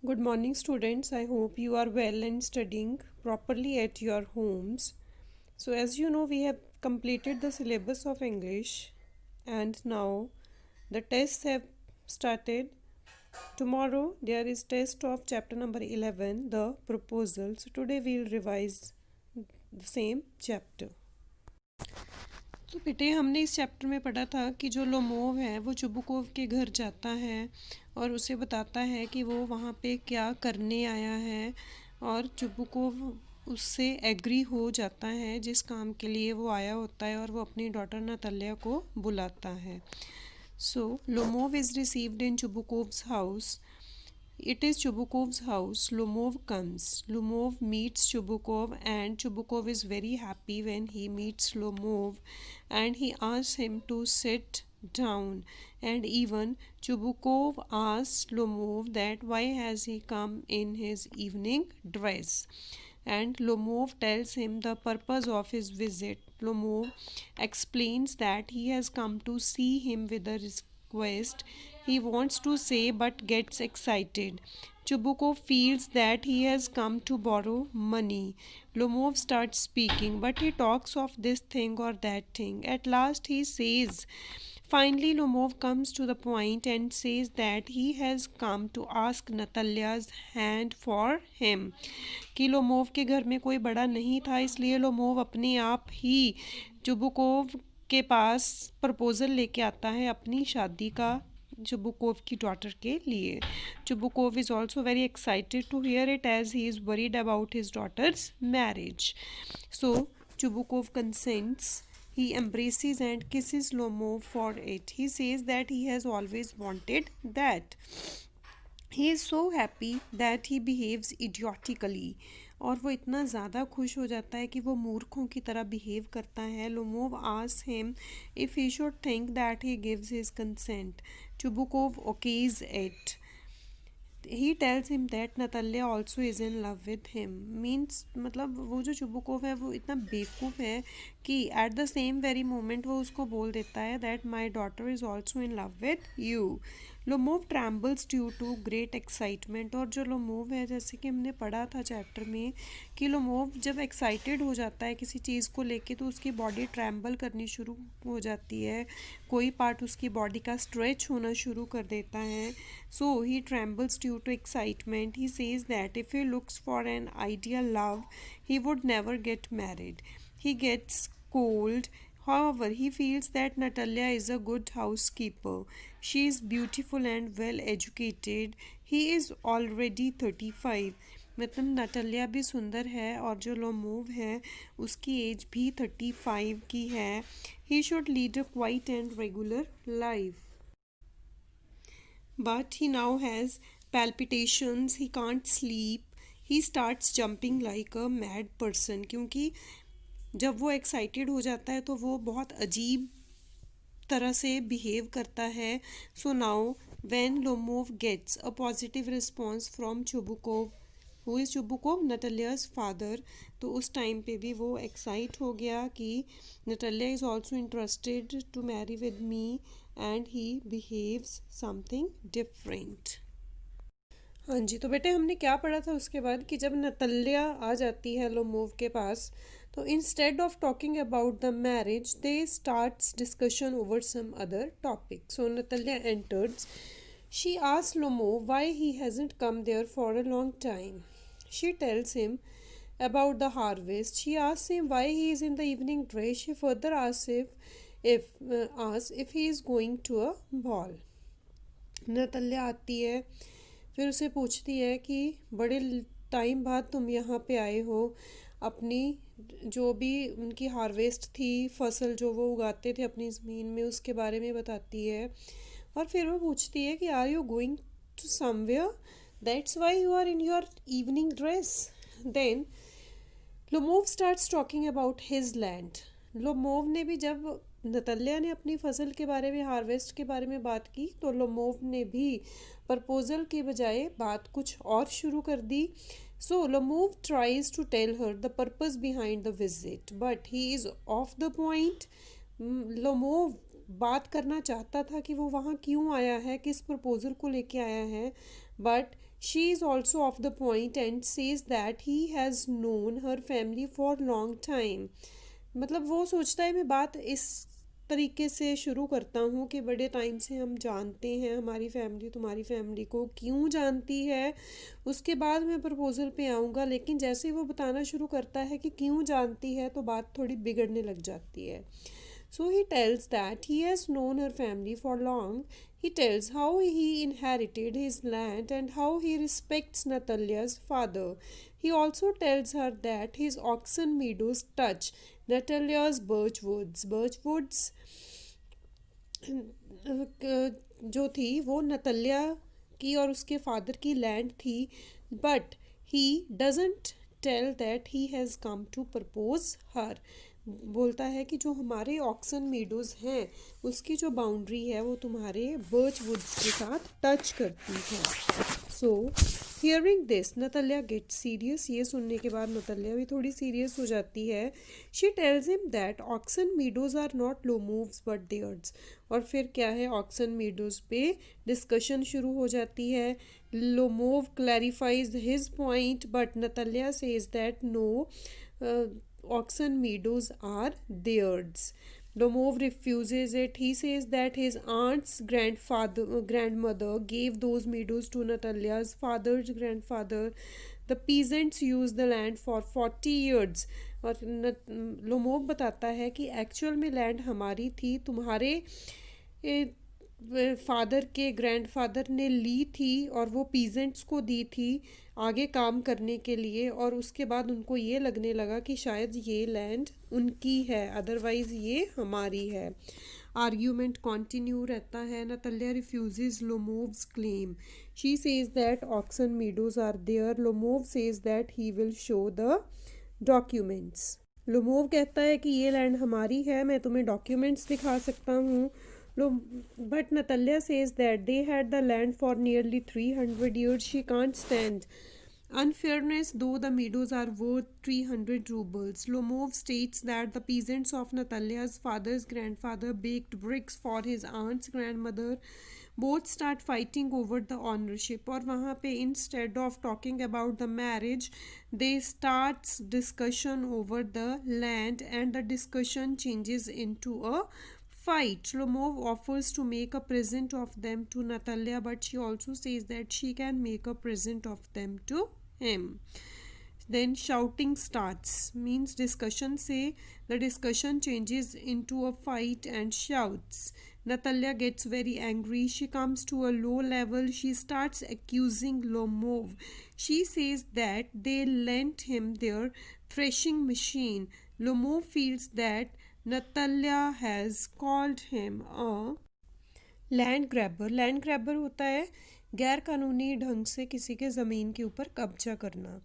Good morning, students. I hope you are well and studying properly at your homes. So, as you know, we have completed the syllabus of English, and now the tests have started. Tomorrow, there is test of chapter number 11, the proposal. So, today we'll revise the same chapter. तो बेटे हमने इस chapter में पढ़ा था कि जो Lomov है वो चुबुकोव के घर जाता है और उसे बताता है कि वो वहाँ पे क्या करने आया है और चुबुकोव उससे एग्री हो जाता है जिस काम के लिए वो आया होता है और वो अपनी डॉटर नताल्या को बुलाता है. So Lomov is received in Chubukov's house. It is Chubukov's house. Lomov comes. Lomov meets Chubukov, and Chubukov is very happy when he meets Lomov, and he asks him to sit down. And even Chubukov asks Lomov that why has he come in his evening dress. And Lomov tells him the purpose of his visit. Lomov explains that he has come to see him with a request he wants to say but gets excited. Chubukov feels that he has come to borrow money. Lomov starts speaking, but he talks of this thing or that thing. At last he says, finally Lomov comes to the point and says that he has come to ask Natalya's hand for him. कि Lomov के घर में कोई बड़ा नहीं था इसलिए Lomov अपने आप ही चुबुकोव के पास प्रपोज़ल लेके आता है अपनी शादी का चुबुकोव की डॉटर के लिए. Chubukov is also very excited to hear it as he is worried about his daughter's marriage. So Chubukov consents. He embraces and kisses Lomov for it. He says that he has always wanted that. He is so happy that he behaves idiotically. और वो इतना ज़्यादा खुश हो जाता है कि वो मूर्खों की तरह बिहेव करता है. Lomov asks him if he should think that he gives his consent. Chubukov okays it. He tells him that Natalya also is in love with him. Means मतलब वो जो चुबुकोव है वो इतना बेवकूफ़ है कि at the same very moment वो उसको बोल देता है that my daughter is also in love with you. Lomov trembles due to great excitement. और जो लोमोव है जैसे कि हमने पढ़ा था चैप्टर में कि लोमोव जब एक्साइटेड हो जाता है किसी चीज़ को लेके तो उसकी बॉडी ट्रैम्बल करनी शुरू हो जाती है. कोई पार्ट उसकी बॉडी का स्ट्रेच होना शुरू कर देता है. So he trembles due to excitement. He says that if he looks for an ideal love he would never get married. He gets cold. However, he feels that Natalya is a good housekeeper. She is beautiful and well educated. He is already 35. मतलब Natalia भी सुंदर है और जो Lomov है उसकी as भी 35 की है. He should lead a quiet and regular life. But he now has palpitations. He can't sleep. He starts jumping like a mad person. क्योंकि जब वो एक्साइटेड हो जाता है तो वो बहुत अजीब तरह से बिहेव करता है. So now when Lomov gets a positive response from Chubukov who is Chubukov Natalia's father, तो उस टाइम पे भी वो एक्साइट हो गया कि Natalia is also interested to marry with me and he behaves something different. हाँ जी, तो बेटे हमने क्या पढ़ा था उसके बाद कि जब नताल्या आ जाती है लोमोव के पास तो instead of talking about the marriage they starts discussion over some other topic. So Natalya enters. She asks Lomov why he hasn't come there for a long time. She tells him about the harvest. She asks him why he is in the evening dress. She further asks if he is going to a ball. Natalya आती है फिर उसे पूछती है कि बड़े time बाद तुम यहाँ पे आए हो. अपनी जो भी उनकी हार्वेस्ट थी फसल जो वो उगाते थे अपनी ज़मीन में उसके बारे में बताती है. और फिर वो पूछती है कि are you going to somewhere that's why you are in your evening dress. Then Lomov starts talking about his land. Lomov ने भी जब नताल्या ने अपनी फसल के बारे में हार्वेस्ट के बारे में बात की तो लोमोव ने भी प्रपोजल के बजाय बात कुछ और शुरू कर दी. So Lomov tries to tell her the purpose behind the visit but he is off the point. Lomov बात करना चाहता था कि वो वहाँ क्यों आया है, किस प्रपोजल को लेके आया है, but she is also of the point and says that he has known her family for long time. मतलब वो सोचता है, मैं बात इस तरीके से शुरू करता हूँ कि बड़े टाइम से हम जानते हैं, हमारी फैमिली तुम्हारी फैमिली को क्यों जानती है, उसके बाद मैं प्रपोज़ल पे आऊँगा। लेकिन जैसे ही वो बताना शुरू करता है कि क्यों जानती है, तो बात थोड़ी बिगड़ने लग जाती है। So he tells that he has known her family for long. He tells how he inherited his land and how he respects Natalia's father. He also tells her that his oxen meadows touch Natalia's birch woods. Birch woods जो थी वो नतल्या की और उसके father की land थी, but he doesn't tell that he has come to propose her. बोलता है कि जो हमारे ऑक्सन मीडोज़ हैं उसकी जो बाउंड्री है वो तुम्हारे बर्च वुड्स के साथ टच करती है। So hearing this Natalya get serious. ये सुनने के बाद नतल्या भी थोड़ी सीरियस हो जाती है। She tells him that oxen meadows are not Lomov's but theirs. और फिर क्या है, ऑक्सन मीडोज़ पे डिस्कशन शुरू हो जाती है। Lomov clarifies his point but Natalya says that no, oxen meadows are theirs. Lomov refuses it. He says that his aunt's grandmother gave those meadows to Natalya's father's grandfather. The peasants used the land for 40 years. और Lomov बताता है कि actual में land हमारी थी, तुम्हारे father के grandfather ने ली थी और वो पीजेंट्स को दी थी आगे काम करने के लिए, और उसके बाद उनको ये लगने लगा कि शायद ये लैंड उनकी है, अदरवाइज ये हमारी है। आर्ग्यूमेंट कंटिन्यू रहता है। Natalya refuses Lomov's claim. She says that oxen meadows are there. Lomov says that he will show the documents. Lomov कहता है कि ये लैंड हमारी है, मैं तुम्हें डॉक्यूमेंट्स दिखा सकता हूँ। But Natalia says that they had the land for nearly 300 years. She can't stand unfairness, though the meadows are worth 300 rubles. Lomov states that the peasants of Natalia's father's grandfather baked bricks for his aunt's grandmother. Both start fighting over the ownership, और वहाँ पे instead of talking about the marriage, they starts discussion over the land, and the discussion changes into a fight. Lomov offers to make a present of them to Natalia, but she also says that she can make a present of them to him. Then shouting starts, means discussion से the discussion changes into a fight and shouts. Natalia gets very angry. She comes to a low level. She starts accusing Lomov. She says that they lent him their threshing machine. Lomov feels that Natalia has called him a land grabber. Land grabber होता है गैर कानूनी ढंग से किसी के ज़मीन के ऊपर कब्जा करना।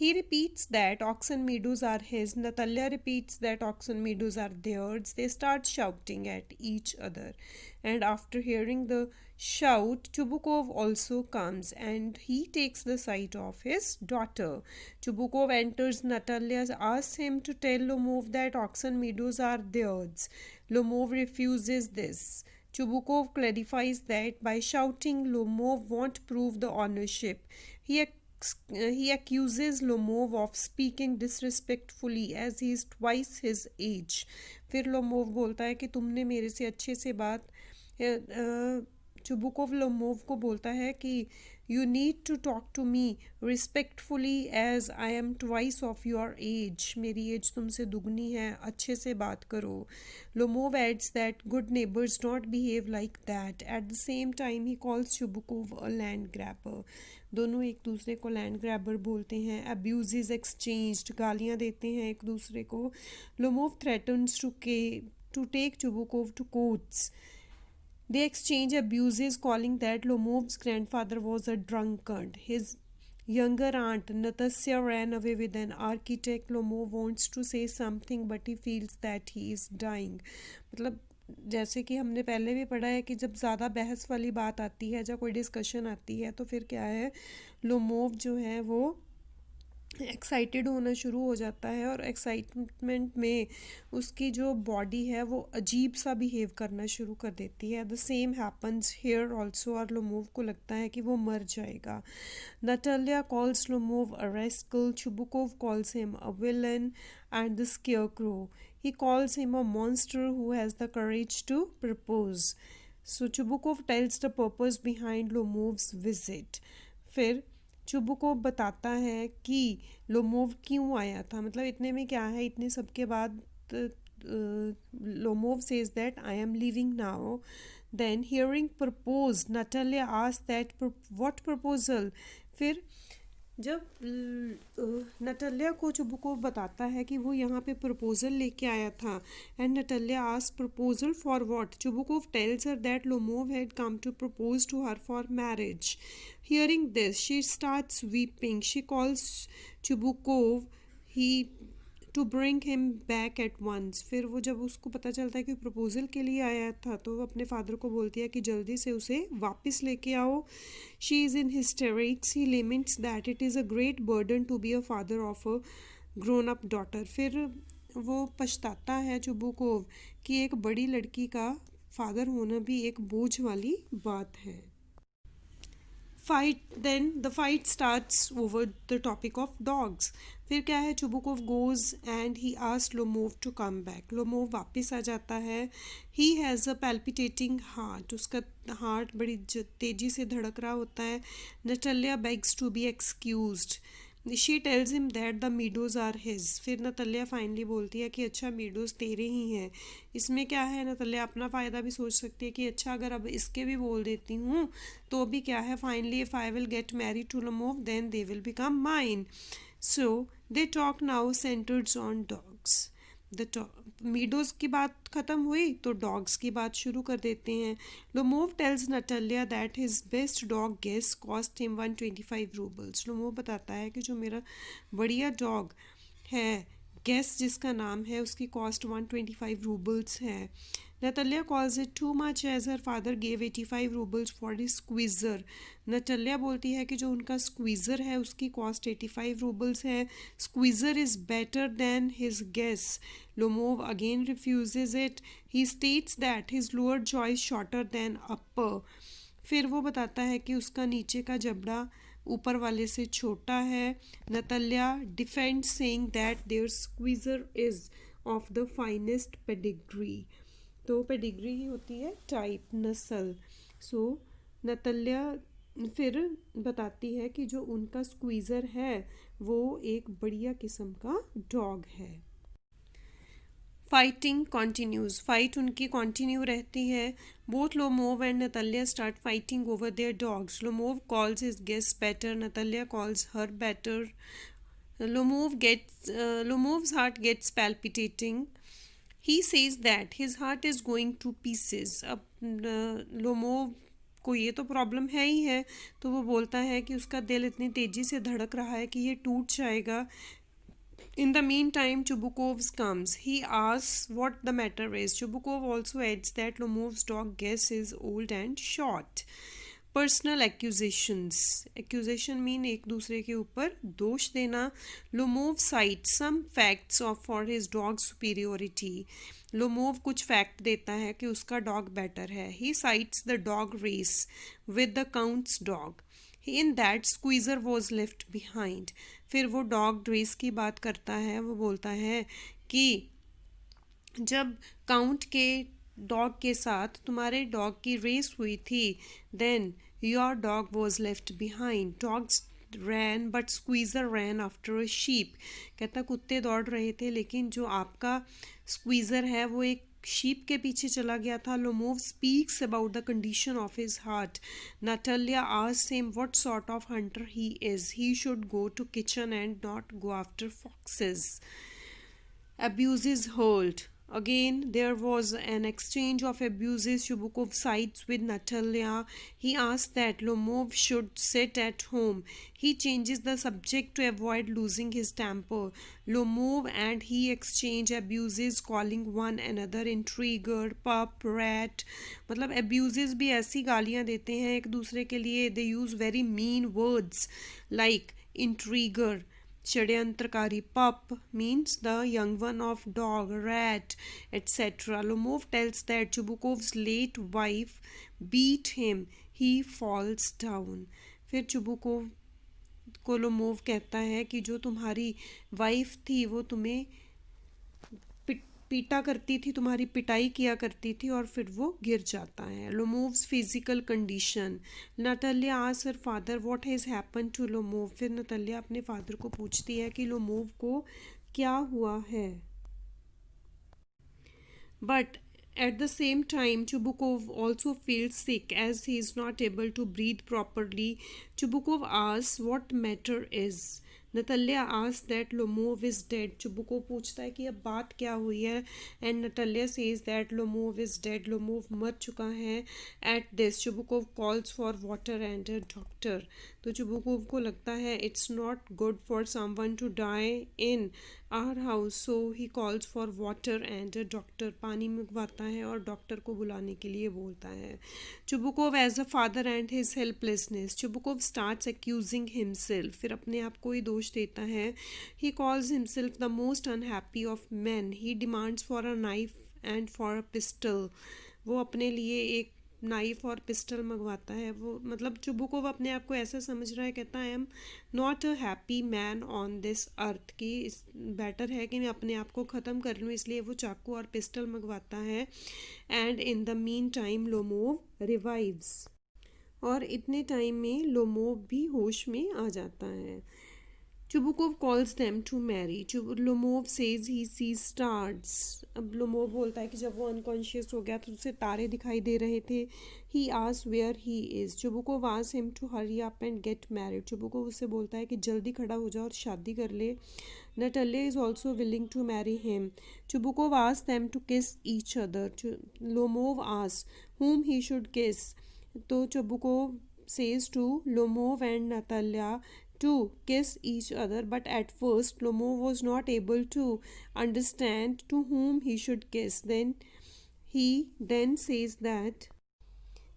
He repeats that oxen meadows are his. Natalia repeats that oxen meadows are theirs. They start shouting at each other. And after hearing the shout, Chubukov also comes and he takes the side of his daughter. Chubukov enters. Natalia asks him to tell Lomov that oxen meadows are theirs. Lomov refuses this. Chubukov clarifies that by shouting, Lomov won't prove the ownership. He accuses Lomov of speaking disrespectfully as he is twice his age. फिर Lomov बोलता है कि तुमने मेरे से अच्छे से बात, चुबुकोव लोमोव को बोलता है कि you need to talk to me respectfully as I am twice of your age. मेरी एज तुमसे दुगनी है, अच्छे से बात करो। Lomov adds that good neighbours don't behave like that. At the same time he calls Chubukov a land grabber. दोनों एक दूसरे को लैंड ग्रैबर बोलते हैं। अब्यूजेस एक्सचेंज्ड, गालियाँ देते हैं एक दूसरे को। Lomov threatens to take Chubukov to courts. They exchange abuses, calling that Lomov's grandfather was a drunkard. His younger aunt Natasya ran away with an architect. Lomov wants to say something but he feels that he is dying. मतलब जैसे कि हमने पहले भी पढ़ा है कि जब ज़्यादा बहस वाली बात आती है, जब कोई डिस्कशन आती है, तो फिर क्या है, लोमोव जो है वो एक्साइटेड होना शुरू हो जाता है और एक्साइटमेंट में उसकी जो बॉडी है वो अजीब सा बिहेव करना शुरू कर देती है. The same happens here also. और लोमोव को लगता है कि वो मर जाएगा. Natalia calls Lomov a rascal. Chubukov calls him a villain and the scarecrow. He calls him a monster who has the courage to propose. So Chubukov tells the purpose behind Lomov's visit. फिर Chubukov बताता है कि Lomov क्यों आया था. मतलब इतने में क्या है, इतने सब के बाद Lomov says that I am leaving now. Then hearing propose Natalia asks that what proposal. फिर जब नटालिया को चुबुकोव बताता है कि वो यहाँ पे प्रपोजल लेके आया था, and Natalia asks proposal for what. Chubukov tells her that Lomov had come to propose to her for marriage. Hearing this, she starts weeping. She calls Chubukov to bring him back at once. फिर वो जब उसको पता चलता है कि proposal के लिए आया था तो वो अपने फादर को बोलती है कि जल्दी से उसे वापस लेके आओ. She is in hysterics. He laments that it is a great burden to be a father of a grown up daughter. फिर वो पछताता है चुबुकोव कि एक बड़ी लड़की का फादर होना भी एक बोझ वाली बात है. The fight starts over the topic of dogs. फिर क्या है, Chubukov goes and he asks Lomov to come back. Lomov वापस आ जाता है. He has a palpitating heart. उसका हार्ट बड़ी तेजी से धड़क रहा होता है. Natalia begs to be excused. She tells him that the meadows are his. फिर नतालिया फाइनली बोलती है कि अच्छा मीडोज तेरे ही हैं. इसमें क्या है, नतालिया अपना फ़ायदा भी सोच सकती है कि अच्छा अगर अब इसके भी बोल देती हूँ तो भी क्या है, finally if I will get married to Lomov then they will become mine. So they talk now centres on dogs. Meadows की बात ख़त्म हुई तो डॉग्स की बात शुरू कर देते हैं. Lomov tells Natalia that his best dog Guess cost him 125 roubles. Lomov बताता है कि जो मेरा बढ़िया डॉग है गेस जिसका नाम है उसकी कॉस्ट 125 रूबल्स है. Natalia calls it too much as her father gave 85 rubles for his squeezer. Natalia बोलती है कि जो उनका स्क्वीज़र है उसकी कॉस्ट 85 रूबल्स है. Squeezer is better than his Guess. Lomov again refuses it. He states that his lower jaw is shorter than upper. फिर वो बताता है कि उसका नीचे का जबड़ा ऊपर वाले से छोटा है. Natalia defends saying that their squeezer is of the finest pedigree. तो पेडिग्री ही होती है टाइप, नस्ल. सो नतालिया फिर बताती है कि जो उनका स्क्वीज़र है वो एक बढ़िया किस्म का डॉग है. Fighting continues. फाइट उनकी कॉन्टीन्यू रहती है. Both Lomov and Natalia start fighting over their dogs. Lomov calls his Guess better. Natalia calls her better. Lomov's heart gets palpitating. He says that his heart is going to pieces. अब Lomov को ये तो problem है ही है, तो वो बोलता है कि उसका दिल इतनी तेज़ी से धड़क रहा है कि ये टूट जाएगा. In the meantime, Chubukov comes. He asks what the matter is. Chubukov also adds that Lomov's dog Guess is old and short. Personal accusation mean एक दूसरे के ऊपर दोष देना. Lomov cites some facts of for his dog superiority. Lomov कुछ fact देता है कि उसका डॉग बेटर है. He cites the dog race with the count's dog. In that Squeezer was left behind. फिर वो डॉग रेस की बात करता है. वो बोलता है कि जब काउंट के डॉग के साथ तुम्हारे डॉग की रेस हुई थी then your dog was left behind. Dogs ran but Squeezer ran after a sheep. कहता कुत्ते दौड़ रहे थे लेकिन जो आपका स्क्वीज़र है वो एक शीप के पीछे चला गया था. Lomov speaks about the condition of his heart. Natalia asks him what sort of hunter he is. He should go to kitchen and not go after foxes. Abuses hurled. Again, there was an exchange of abuses. Shubukov sides with Natalia. He asks that Lomov should sit at home. He changes the subject to avoid losing his temper. Lomov and he exchange abuses, calling one another intriguer, pup, rat. मतलब abuses भी ऐसी गालियाँ देते हैं एक दूसरे के लिए. They use very mean words like intriguer. Shadyantrkari, pup means the young one of dog, rat, etc. Lomov tells that Chubukov's late wife beat him. He falls down. फिर चुबुकोव को लोमोव कहता है कि जो तुम्हारी वाइफ थी वो तुम्हें पीटा करती थी, तुम्हारी पिटाई किया करती थी, और फिर वो गिर जाता है. Lomov's physical condition. Natalia asks her father what has happen to Lomov. फिर नटालिया अपने फादर को पूछती है कि लोमोव को क्या हुआ है. But at the same time, Chubukov also feels sick as he is not able to breathe properly. Chubukov asks what matter is. Natalia asks that Lomov is dead. Chubukov पूछता है कि अब बात क्या हुई है, and Natalia says that Lomov is dead. Lomov मर चुका है. At this, Chubukov calls for water and a doctor. तो चुबुकोव को लगता है it's not good for someone to die in our house, so he calls for water and a doctor. पानी मंगवाता है और डॉक्टर को बुलाने के लिए बोलता है. Chubukov as a father and his helplessness. Chubukov starts accusing himself. फिर अपने आप को ही दोष देता है. He calls himself the most unhappy of man. He demands for a knife and for a pistol. वो अपने लिए एक नाइफ और पिस्टल मंगवाता है. वो मतलब चुबुकोव अपने आप को ऐसा समझ रहा है, कहता है I am not a happy man on this earth, की बेटर है कि मैं अपने आप को ख़त्म कर लूँ, इसलिए वो चाकू और पिस्टल मंगवाता है. And in the mean time Lomov revives. और इतने टाइम में लोमोव भी होश में आ जाता है. Chubukov calls them to marry. Lomov says he sees stars. अब लोमोव बोलता है कि जब वो अनकॉन्शियस हो गया तो उसे तारे दिखाई दे रहे थे. He asks where he is. Chubukov asks him to hurry up and get married. Chubukov उससे बोलता है कि जल्दी खड़ा हो जा और शादी कर ले. Natalia is also willing to marry him. Chubukov asks them to kiss each other. Lomov asks whom he should kiss. तो चुबुकोव says to Lomov and Natalia to kiss each other, but at first Lomov was not able to understand to whom he should kiss. He then says that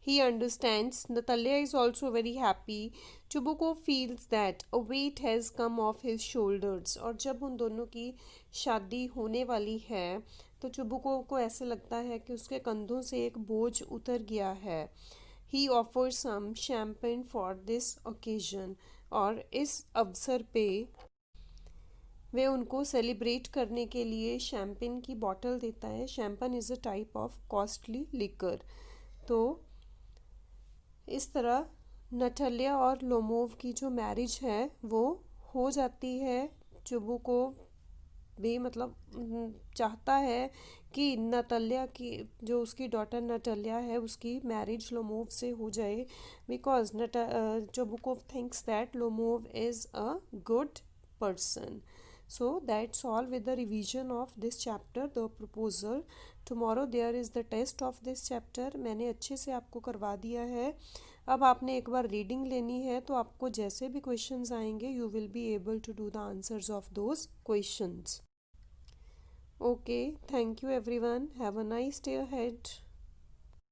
he understands. Natalia is also very happy. Chubukov feels that a weight has come off his shoulders. और जब उन दोनों की शादी होने वाली है तो चुबुकोव को ऐसे लगता है कि उसके कंधों से एक बोझ उतर गया है. He offers some champagne for this occasion. और इस अवसर पे वे उनको सेलिब्रेट करने के लिए शैम्पेन की बॉटल देता है. Champagne is a type of costly liquor. तो इस तरह नटालिया और लोमोव की जो मैरिज है वो हो जाती है. चुबुकोव भी मतलब चाहता है कि नटालिया की जो उसकी डॉटर नटालिया है उसकी मैरिज लोमोव से हो जाए, because Chubukov thinks that Lomov is a good person. So that's all with the revision of this chapter, the proposal. Tomorrow there is the test of this chapter. मैंने अच्छे से आपको करवा दिया है. अब आपने एक बार रीडिंग लेनी है तो आपको जैसे भी क्वेश्चंस आएंगे you will be able to do the answers of those questions. Okay, thank you everyone. Have a nice day ahead.